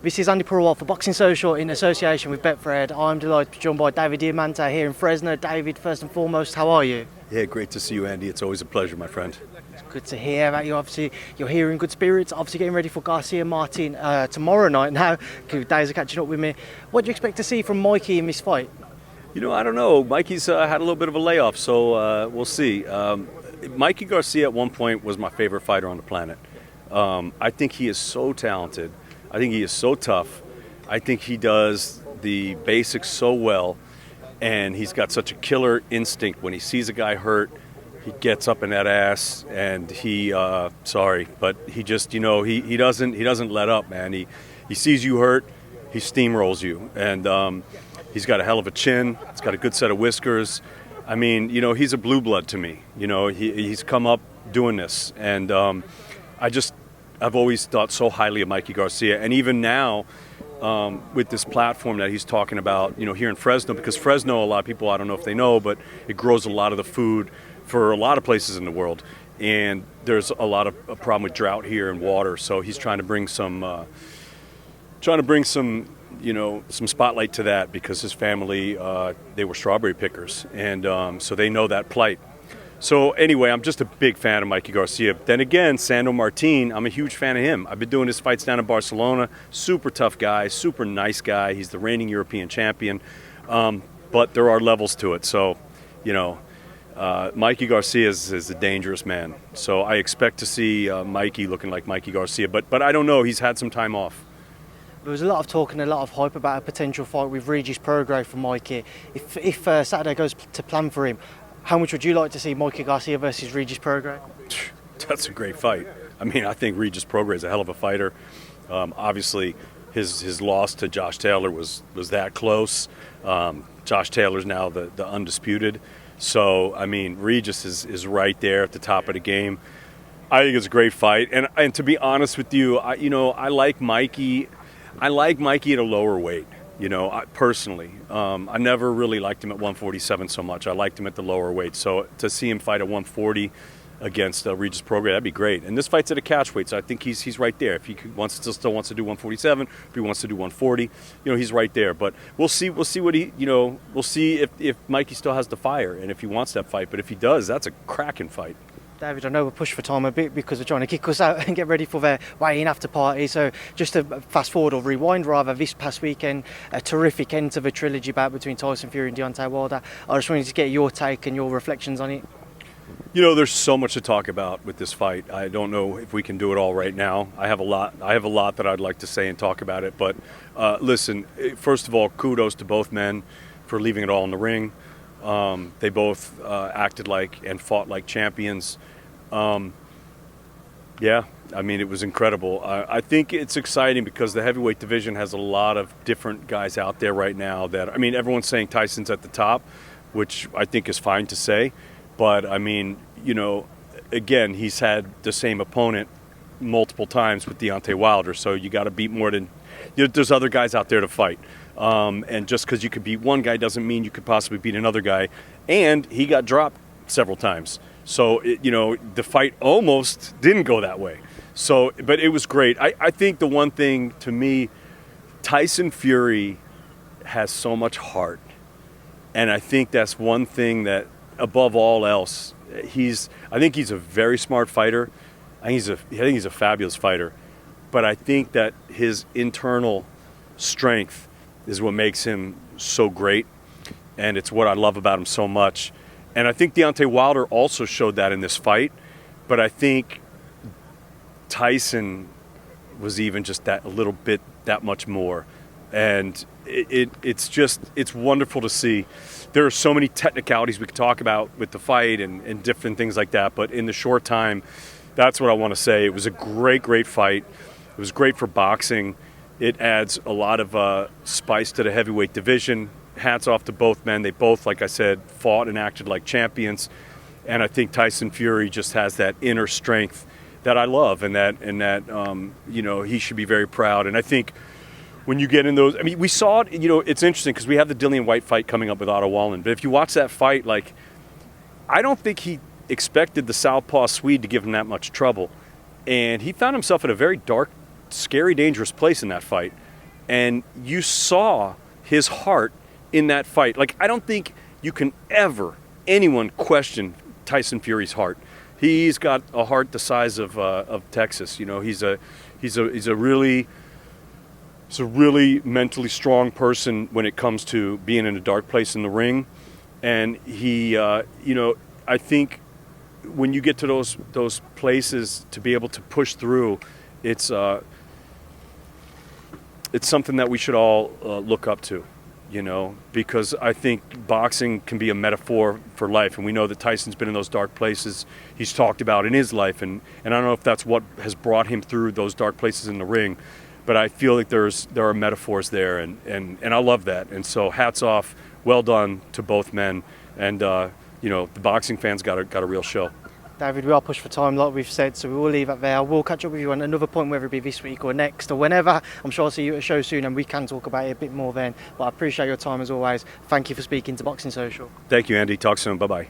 This is Andi Purewal for Boxing Social in association with Betfred. I'm delighted to be joined by David Diamante here in Fresno. David, first and foremost, how are you? Yeah, great to see you, Andy. It's always a pleasure, my friend. It's good to hear that you're here in good spirits. Obviously getting ready for Garcia-Martin tomorrow night now. Days are catching up with me. What do you expect to see from Mikey in this fight? You know, I don't know. Mikey's had a little bit of a layoff, so we'll see. Mikey Garcia at one point was my favorite fighter on the planet. I think he is so talented. I think he is so tough. I think he does the basics so well, and he's got such a killer instinct. When he sees a guy hurt, he gets up in that ass, and he just, he doesn't let up, man. He sees you hurt, he steamrolls you, and he's got a hell of a chin. He's got a good set of whiskers. I mean, he's a blue blood to me. He's come up doing this, and I've always thought so highly of Mikey Garcia, and even now with this platform that he's talking about, here in Fresno, because Fresno, a lot of people, I don't know if they know, but it grows a lot of the food for a lot of places in the world, and there's a lot of a problem with drought here and water, so he's trying to bring some some spotlight to that, because his family, they were strawberry pickers, and so they know that plight. So anyway, I'm just a big fan of Mikey Garcia. Then again, Sandor Martin, I'm a huge fan of him. I've been doing his fights down in Barcelona. Super tough guy, super nice guy. He's the reigning European champion. But there are levels to it. So, Mikey Garcia is a dangerous man. So I expect to see Mikey looking like Mikey Garcia. But I don't know. He's had some time off. There was a lot of talk and a lot of hype about a potential fight with Regis Prograis for Mikey. If Saturday goes to plan for him, how much would you like to see Mikey Garcia versus Regis Prograis? That's a great fight. I mean, I think Regis Prograis is a hell of a fighter. Obviously, his loss to Josh Taylor was that close. Josh Taylor's now the undisputed. So, I mean, Regis is right there at the top of the game. I think it's a great fight. And to be honest with you, I like Mikey. I like Mikey at a lower weight. Personally, I never really liked him at 147 so much. I liked him at the lower weight. So to see him fight at 140 against Regis Prograis, that'd be great. And this fight's at a catch weight, so I think he's right there. If he still wants to do 147, if he wants to do 140, he's right there. But we'll see what we'll see if Mikey still has the fire and if he wants that fight. But if he does, that's a cracking fight. David, I know we're pushed for time a bit because we're trying to kick us out and get ready for their weigh-in after party. So just to fast forward or rewind rather, this past weekend, a terrific end to the trilogy bout between Tyson Fury and Deontay Wilder. I just wanted to get your take and your reflections on it. There's so much to talk about with this fight. I don't know if we can do it all right now. I have a lot that I'd like to say and talk about it. But listen, first of all, kudos to both men for leaving it all in the ring. They both acted like and fought like champions. I mean, it was incredible. I think it's exciting because the heavyweight division has a lot of different guys out there right now everyone's saying Tyson's at the top, which I think is fine to say. But, again, he's had the same opponent multiple times with Deontay Wilder, so you got to beat more than there's other guys out there to fight. And just because you could beat one guy doesn't mean you could possibly beat another guy. And he got dropped several times. So, the fight almost didn't go that way. So, but it was great. I think the one thing to me, Tyson Fury has so much heart. And I think that's one thing that, above all else, I think he's a very smart fighter. I think he's a fabulous fighter. But I think that his internal strength is what makes him so great. And it's what I love about him so much. And I think Deontay Wilder also showed that in this fight. But I think Tyson was even just that a little bit, that much more. And it's wonderful to see. There are so many technicalities we could talk about with the fight and different things like that. But in the short time, that's what I want to say. It was a great, great fight. It was great for boxing. It adds a lot of spice to the heavyweight division. Hats off to both men. They both, like I said, fought and acted like champions. And I think Tyson Fury just has that inner strength that I love, and that he should be very proud. And I think when you get in those, we saw it. It's interesting because we have the Dillian White fight coming up with Otto Wallin. But if you watch that fight, I don't think he expected the southpaw Swede to give him that much trouble, and he found himself in a very dark, scary, dangerous place in that fight. and you saw his heart in that fight. Like, I don't think you can ever anyone question Tyson Fury's heart. He's got a heart the size of Texas. You know, he's a really mentally strong person when it comes to being in a dark place in the ring, and he, you know, I think when you get to those places to be able to push through, it's something that we should all look up to, you know, because I think boxing can be a metaphor for life, and we know that Tyson's been in those dark places he's talked about in his life, and I don't know if that's what has brought him through those dark places in the ring, but I feel like there are metaphors there, and I love that, and so hats off, well done to both men, and you know, the boxing fans got a real show. David, we are pushed for time, like we've said, so we will leave it there. We'll catch up with you on another point, whether it be this week or next or whenever. I'm sure I'll see you at a show soon and we can talk about it a bit more then. But I appreciate your time as always. Thank you for speaking to Boxing Social. Thank you, Andy. Talk soon. Bye-bye.